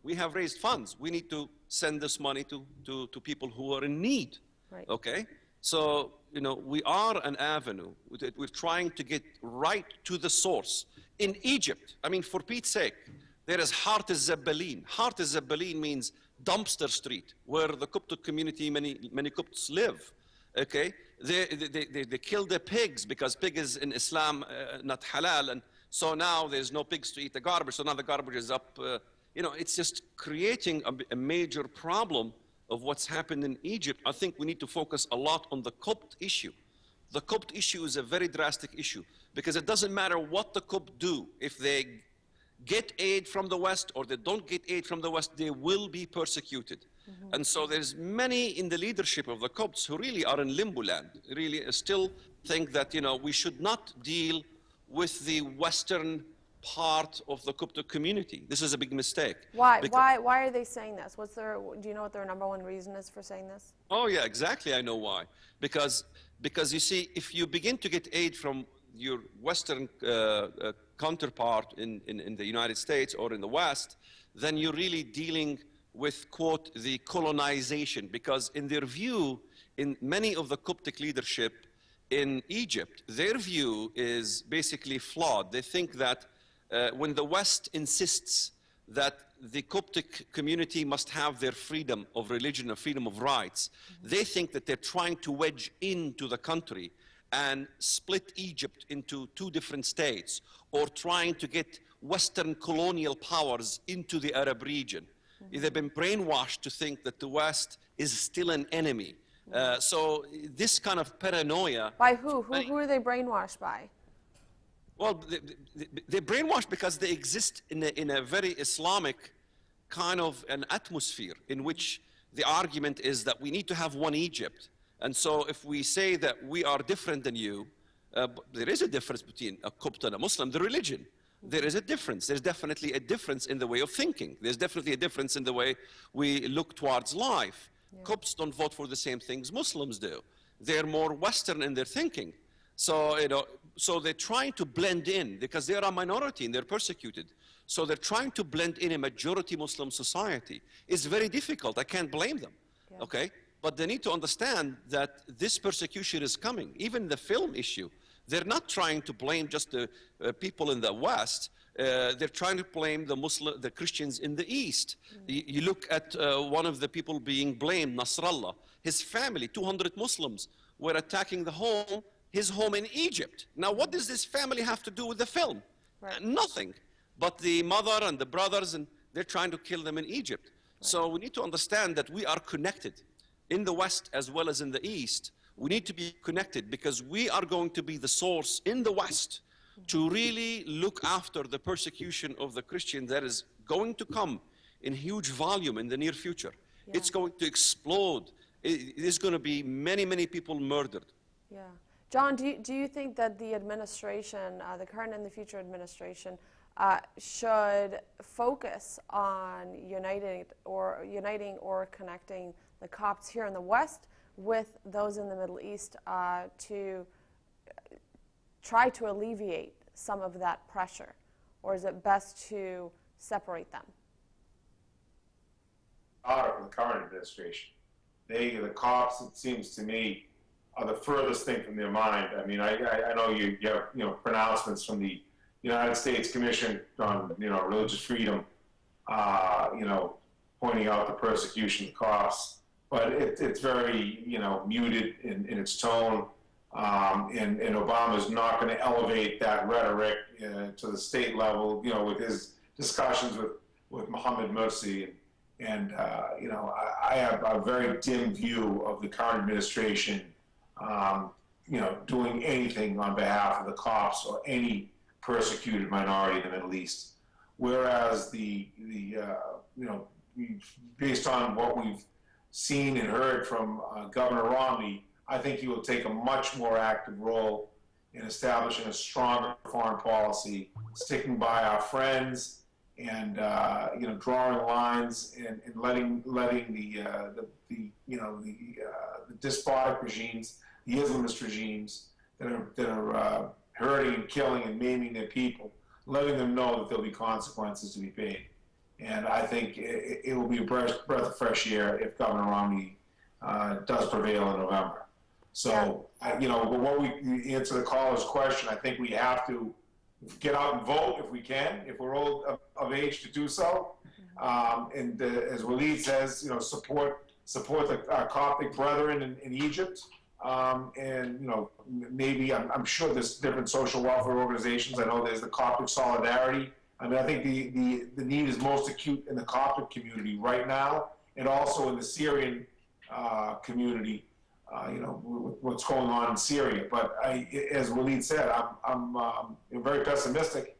We have raised funds. We need to send this money to people who are in need.
Right.
Okay? So, we are an avenue. We're trying to get right to the source. In Egypt, I mean, for Pete's sake, there is Hart al-Zabbalin. Hart al-Zabbalin means dumpster street, where the Coptic community, many Copts live. Okay? They kill the pigs because pig is in Islam not halal, and so now there's no pigs to eat the garbage, so now the garbage is up. It's just creating a major problem of what's happened in Egypt. I think we need to focus a lot on the Copt issue. The Copt issue is a very drastic issue because it doesn't matter what the Copt do. If they get aid from the West or they don't get aid from the West, they will be persecuted. And so there's many in the leadership of the Copts who really are in limbo land, really still think that, we should not deal with the Western part of the Coptic community. This is a big mistake.
Why are they saying this? Do you know what their number one reason is for saying this?
Oh yeah, exactly, I know why. Because you see, if you begin to get aid from your Western counterpart in the United States or in the West, then you're really dealing with, quote, the colonization. Because in their view, in many of the Coptic leadership in Egypt, their view is basically flawed. They think that when the West insists that the Coptic community must have their freedom of religion and freedom of rights, they think that they're trying to wedge into the country and split Egypt into two different states, or trying to get Western colonial powers into the Arab region. They've been brainwashed to think that the West is still an enemy. So this kind of paranoia...
By who? Who are they brainwashed by?
Well, they're brainwashed because they exist in a very Islamic kind of an atmosphere in which the argument is that we need to have one Egypt. And so if we say that we are different than you, there is a difference between a Copt and a Muslim, the religion. There is a difference. There's definitely a difference in the way of thinking. There's definitely a difference in the way we look towards life. Yeah. Copts don't vote for the same things Muslims do. They're more Western in their thinking. So, so they're trying to blend in because they are a minority and they're persecuted. So they're trying to blend in a majority Muslim society. It's very difficult. I can't blame them. Yeah. Okay? But they need to understand that this persecution is coming. Even the film issue, they're not trying to blame just the people in the West. They're trying to blame the Christians in the East. You look at one of the people being blamed, Nasrallah. His family, 200 Muslims, were attacking his home in Egypt. Now, what does this family have to do with the film?
Right.
Nothing. But the mother and the brothers, and they're trying to kill them in Egypt. Right. So we need to understand that we are connected in the West as well as in the East. We need to be connected because we are going to be the source in the West to really look after the persecution of the Christians that is going to come in huge volume in the near future. Yeah. It's going to explode. There's going to be many, many people murdered.
Yeah. John, do you think that the administration, the current and the future administration, should focus on uniting or connecting the Copts here in the West with those in the Middle East to try to alleviate some of that pressure, or is it best to separate them?
From the current administration, the Copts, it seems to me, are the furthest thing from their mind. I mean, I know you have pronouncements from the United States Commission on Religious Freedom, pointing out the persecution of Copts, but it's very muted in its tone. And Obama's not going to elevate that rhetoric to the state level, with his discussions with Mohammed Morsi. And I have a very dim view of the current administration, doing anything on behalf of the Copts or any persecuted minority in the Middle East. Whereas based on what we've seen and heard from Governor Romney, I think he will take a much more active role in establishing a stronger foreign policy, sticking by our friends, and drawing lines and letting the despotic regimes, the Islamist regimes that are hurting and killing and maiming their people, letting them know that there'll be consequences to be paid. And I think it will be a breath of fresh air if Governor Romney does prevail in November. So, what we answer the caller's question, I think we have to get out and vote if we can, if we're old of age to do so. And as Walid says, support our Coptic brethren in Egypt. And maybe I'm sure there's different social welfare organizations. I know there's the Coptic Solidarity. I mean, I think the need is most acute in the Coptic community right now, and also in the Syrian community. What's going on in Syria. But as Walid said, I'm very pessimistic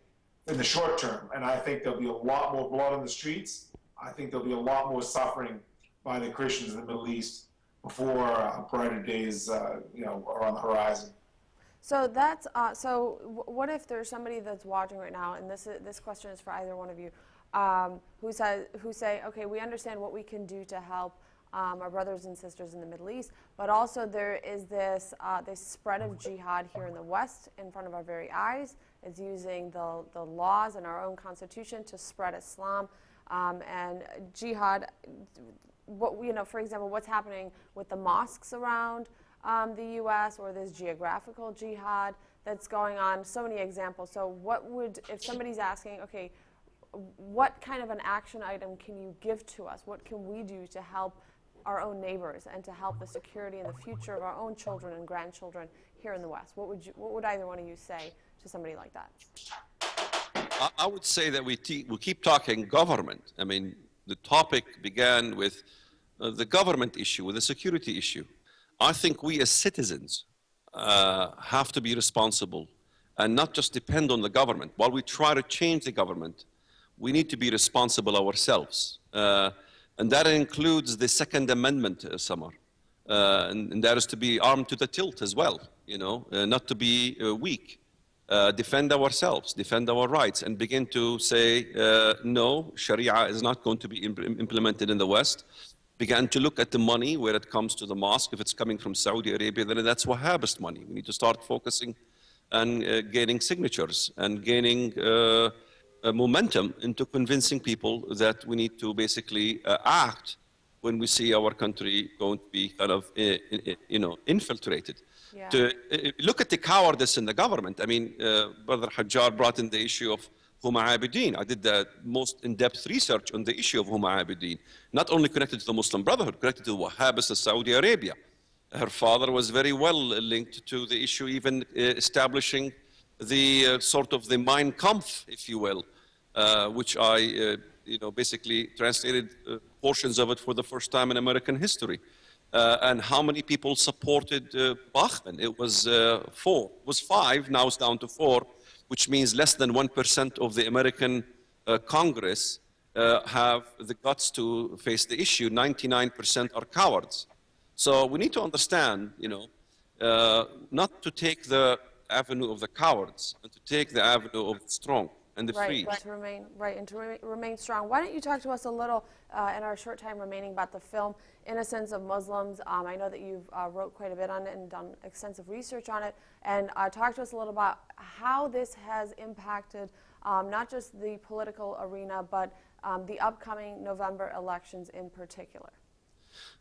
in the short term, and I think there'll be a lot more blood on the streets. I think there'll be a lot more suffering by the Christians in the Middle East before brighter days, are on the horizon.
So that's what if there's somebody that's watching right now, and this question is for either one of you, who say, okay, we understand what we can do to help our brothers and sisters in the Middle East, but also there is this spread of jihad here in the West in front of our very eyes. It's using the laws in our own constitution to spread Islam, and jihad. For example, what's happening with the mosques around the U.S. or this geographical jihad that's going on. So many examples. So if somebody's asking, okay, what kind of an action item can you give to us? What can we do to help our own neighbors and to help the security and the future of our own children and grandchildren here in the West? What would either one of you say to somebody like that?
I would say that we keep talking government. I mean, the topic began with the government issue, with the security issue. I think we as citizens have to be responsible and not just depend on the government. While we try to change the government, we need to be responsible ourselves. And that includes the Second Amendment, Samar. And that is to be armed to the tilt as well, not to be weak. Defend ourselves, defend our rights, and begin to say, no, Sharia is not going to be implemented in the West. Began to look at the money where it comes to the mosque. If it's coming from Saudi Arabia, then that's Wahhabist money. We need to start focusing on gaining signatures and gaining momentum into convincing people that we need to basically act when we see our country going to be kind of, infiltrated. Yeah. Look at the cowardice in the government. I mean, Brother Hajjar brought in the issue of Huma Abidin. I did the most in-depth research on the issue of Huma Abidin, not only connected to the Muslim Brotherhood, connected to the Wahhabis of Saudi Arabia. Her father was very well linked to the issue, even establishing the sort of the Mein Kampf, if you will, which I basically translated portions of it for the first time in American history. And how many people supported Bachman? It was 4. It was 5, now it's down to 4, which means less than 1% of the American Congress have the guts to face the issue. 99% are cowards. So we need to understand, not to take the avenue of the cowards, and to take the avenue of the strong and the free.
And to remain strong. Why don't you talk to us a little in our short time remaining about the film Innocence of Muslims? I know that you've wrote quite a bit on it and done extensive research on it, and talk to us a little about how this has impacted not just the political arena, but the upcoming November elections in particular.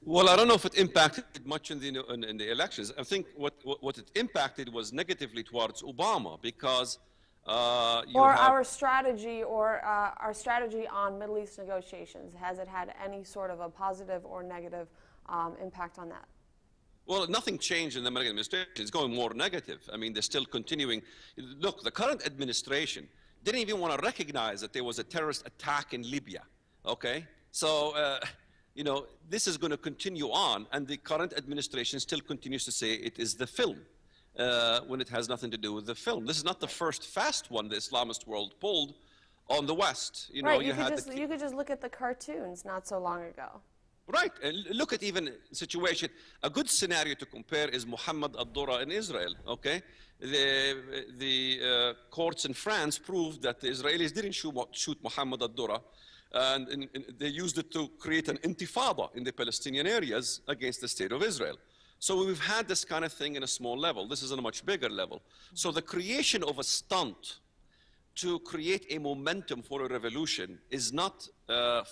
Well, I don't know if it impacted much in the elections. I think what it impacted was negatively towards Obama, because
our strategy on Middle East negotiations. Has it had any sort of a positive or negative impact on that?
Well, nothing changed in the American administration. It's going more negative. I mean, they're still continuing. Look, the current administration didn't even want to recognize that there was a terrorist attack in Libya, okay? So, this is going to continue on, and the current administration still continues to say it is the film, when it has nothing to do with the film. This is not the first fast one the Islamist world pulled on the West.
You could just look at the cartoons not so long ago.
Right, and look at even situation. A good scenario to compare is Muhammad al-Dura in Israel, okay? The courts in France proved that the Israelis didn't shoot Muhammad al-Dura, and they used it to create an intifada in the Palestinian areas against the state of Israel. So we've had this kind of thing in a small level. This is on a much bigger level. So the creation of a stunt to create a momentum for a revolution is not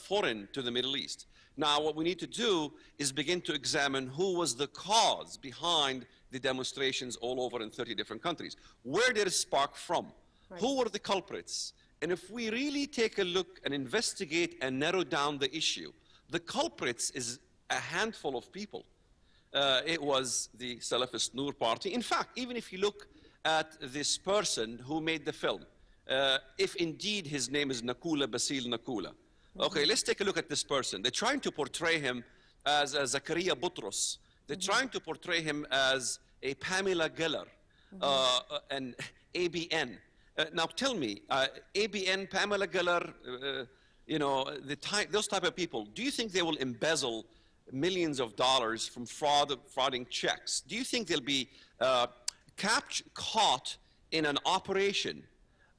foreign to the Middle East. Now, what we need to do is begin to examine who was the cause behind the demonstrations all over in 30 different countries. Where did it spark from? Right. Who were the culprits? And if we really take a look and investigate and narrow down the issue, the culprits is a handful of people. It was the Salafist Noor party. In fact, even if you look at this person who made the film, if indeed his name is Nakula Basil Nakula, okay, let's take a look at this person. They're trying to portray him as a Zakaria Butros. They're trying to portray him as a Pamela Geller, and ABN. Now tell me, ABN, Pamela Geller, those type of people, do you think they will embezzle millions of dollars from frauding checks? Do you think they'll be caught in an operation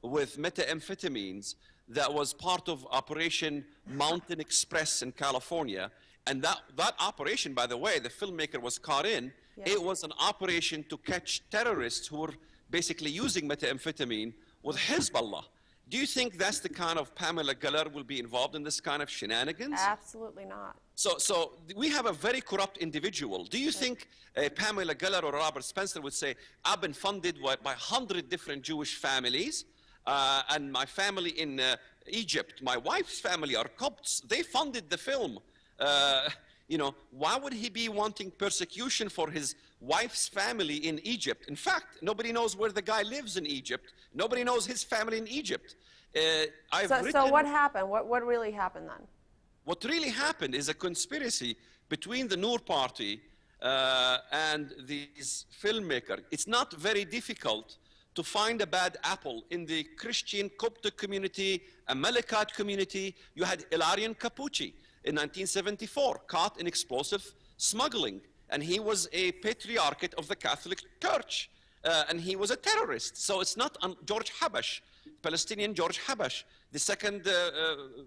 with methamphetamines that was part of Operation Mountain Express in California? And that operation, by the way, the filmmaker was caught in. Yeah. It was an operation to catch terrorists who were basically using methamphetamine with Hezbollah. Do you think that's the kind of Pamela Geller will be involved in this kind of shenanigans?
Absolutely not.
So we have a very corrupt individual. Do you think Pamela Geller or Robert Spencer would say, I've been funded by 100 different Jewish families, and my family in Egypt, my wife's family are Copts, they funded the film. Why would he be wanting persecution for his wife's family in Egypt? In fact, nobody knows where the guy lives in Egypt. Nobody knows his family in Egypt.
So what happened? What really happened then?
What really happened is a conspiracy between the Noor party and these filmmakers. It's not very difficult to find a bad apple in the Christian Coptic community, Amalekite community. You had Ilarion Capucci in 1974, caught in explosive smuggling. And he was a patriarchate of the Catholic Church. And he was a terrorist. So it's not George Habash, Palestinian George Habash, the second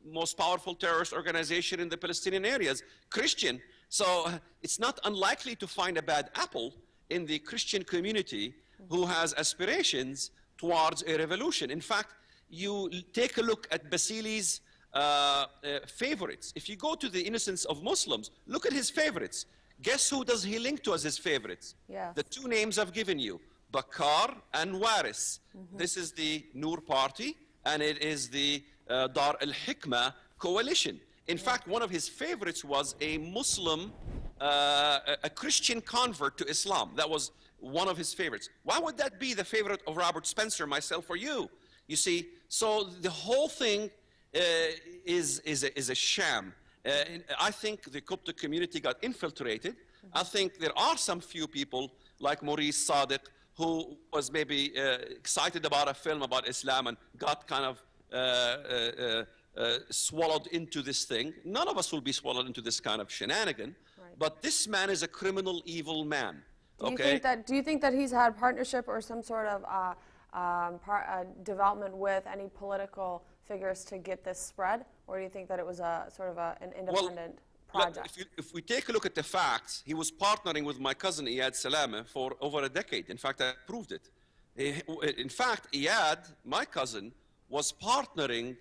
most powerful terrorist organization in the Palestinian areas, Christian. So it's not unlikely to find a bad apple in the Christian community who has aspirations towards a revolution. In fact, you take a look at Basili's favorites. If you go to the Innocence of Muslims, look at his favorites. Guess who does he link to as his favorites?
Yeah.
The two names I've given you, Bakar and Waris. This is the Noor party, and it is the Dar al-Hikmah coalition. In fact, one of his favorites was a Muslim, a Christian convert to Islam. That was one of his favorites. Why would that be the favorite of Robert Spencer, myself, or you? You see, so the whole thing is a sham. I think the Coptic community got infiltrated. I think there are some few people like Maurice Sadiq who was maybe excited about a film about Islam and got kind of swallowed into this thing. None of us will be swallowed into this kind of shenanigan, but this man is a criminal, evil man.
Do you think that he's had partnership or some sort of development with any political figures to get this spread, or do you think that it was a sort of an independent project?
If we take a look at the facts, he was partnering with my cousin Iyad Salama for over a decade. In fact, I proved it. In fact, Iyad, my cousin, was partnering,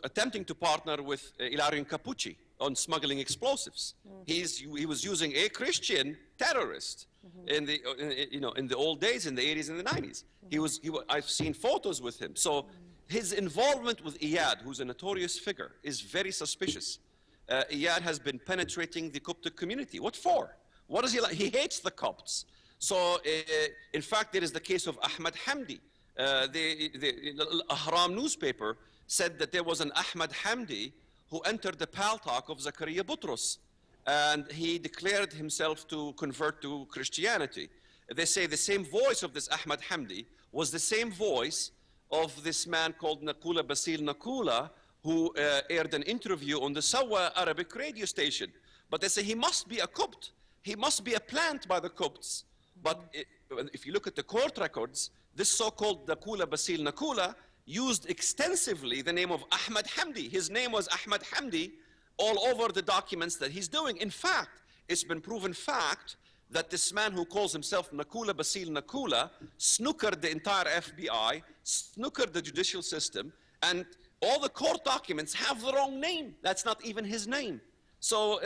attempting to partner with Ilarion Capucci on smuggling explosives. He was using a Christian terrorist in the old days, in the 80s and the 90s. I've seen photos with him. So his involvement with Iyad, who's a notorious figure, is very suspicious. Iyad has been penetrating the Coptic community. What for? What does he like? He hates the Copts. So, in fact, there is the case of Ahmad Hamdi. The Ahram newspaper said that there was an Ahmad Hamdi who entered the paltalk of Zakaria Butros, and he declared himself to convert to Christianity. They say the same voice of this Ahmad Hamdi was the same voice of this man called Nakula Basil Nakula, who aired an interview on the Sawa Arabic radio station. But they say he must be a Copt. He must be a plant by the Copts. But if you look at the court records, this so-called Nakula Basil Nakula used extensively the name of Ahmad Hamdi. His name was Ahmad Hamdi all over the documents that he's doing. In fact, it's been proven fact that this man who calls himself Nakula Basil Nakula snookered the entire FBI, snookered the judicial system, and all the court documents have the wrong name. That's not even his name. So,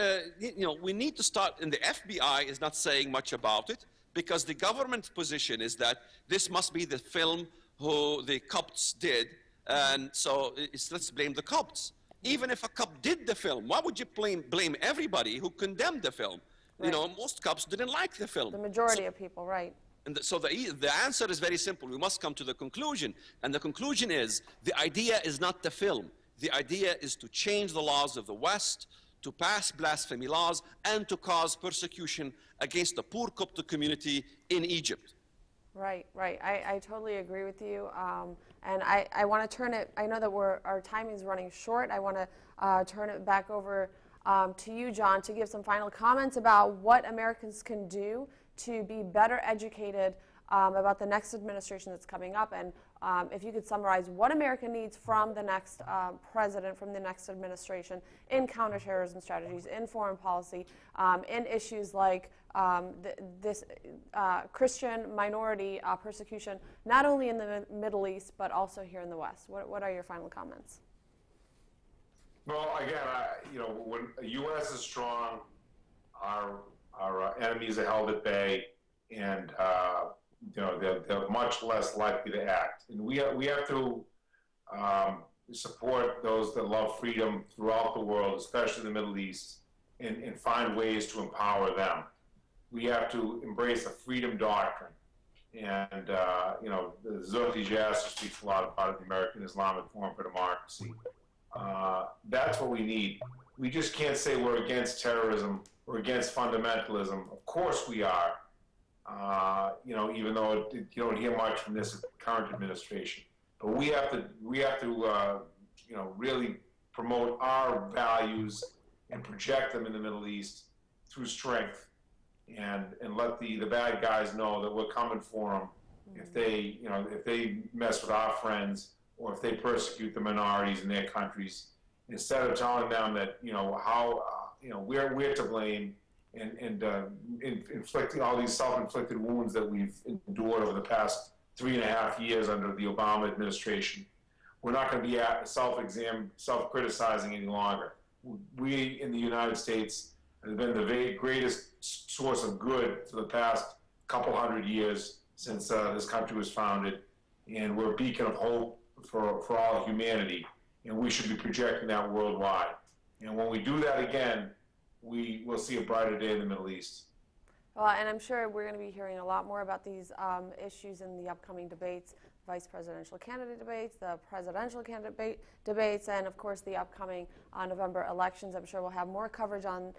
we need to start, and the FBI is not saying much about it, because the government position is that this must be the film who the Copts did, and so let's blame the Copts. Even if a Copt did the film, why would you blame everybody who condemned the film? Right. Most Copts didn't like the film.
The majority of people, right.
And so the answer is very simple. We must come to the conclusion. And the conclusion is, the idea is not the film. The idea is to change the laws of the West, to pass blasphemy laws, and to cause persecution against the poor Coptic community in Egypt.
Right. I totally agree with you. And I want to turn it, I know that our timing is running short. I want to turn it back over to you, John, to give some final comments about what Americans can do to be better educated about the next administration that's coming up, and if you could summarize what America needs from the next president, from the next administration, in counterterrorism strategies, in foreign policy, in issues like this Christian minority persecution, not only in the Middle East, but also here in the West. What are your final comments?
Well, again, when the U.S. is strong, our enemies are held at bay, and they're much less likely to act. And we have to support those that love freedom throughout the world, especially the Middle East, and find ways to empower them. We have to embrace the freedom doctrine. And, the Zuhdi jests speaks a lot about it, the American Islamic Forum for Democracy. That's what we need. We just can't say we're against terrorism, we're against fundamentalism. Of course we are. Even though you don't hear much from this current administration. But we have to really promote our values and project them in the Middle East through strength, and let the bad guys know that we're coming for them if they mess with our friends, or if they persecute the minorities in their countries, instead of telling them that we're to blame, and inflicting all these self-inflicted wounds that we've endured over the past 3.5 years under the Obama administration. We're not going to be self-criticizing any longer. We in the United States have been the greatest source of good for the past couple hundred years since this country was founded, and we're a beacon of hope for all humanity, and we should be projecting that worldwide. And when we do that again, we will see a brighter day in the Middle East.
Well, and I'm sure we're going to be hearing a lot more about these issues in the upcoming debates, vice presidential candidate debates, the presidential candidate debates, and of course the upcoming November elections. I'm sure we'll have more coverage on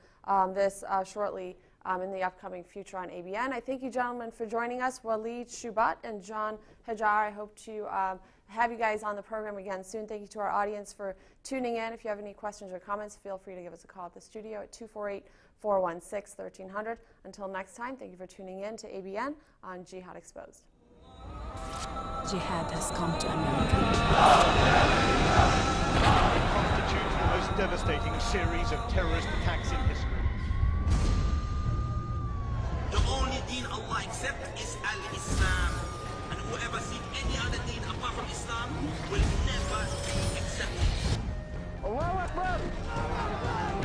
this shortly in the upcoming future on ABN. I thank you, gentlemen, for joining us. Waleed Shubat and John Hajar. I hope to have you guys on the program again soon. Thank you to our audience for tuning in. If you have any questions or comments, feel free to give us a call at the studio at 248-416-1300. Until next time, thank you for tuning in to ABN on Jihad Exposed.
Jihad has come to America.
Constitutes the most devastating series of terrorist attacks in history.
The only deen Allah accepts is al-Islam. And whoever seeks any other deen apart from Islam will never be accepted.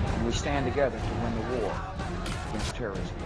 And we stand together to win the war against terrorism.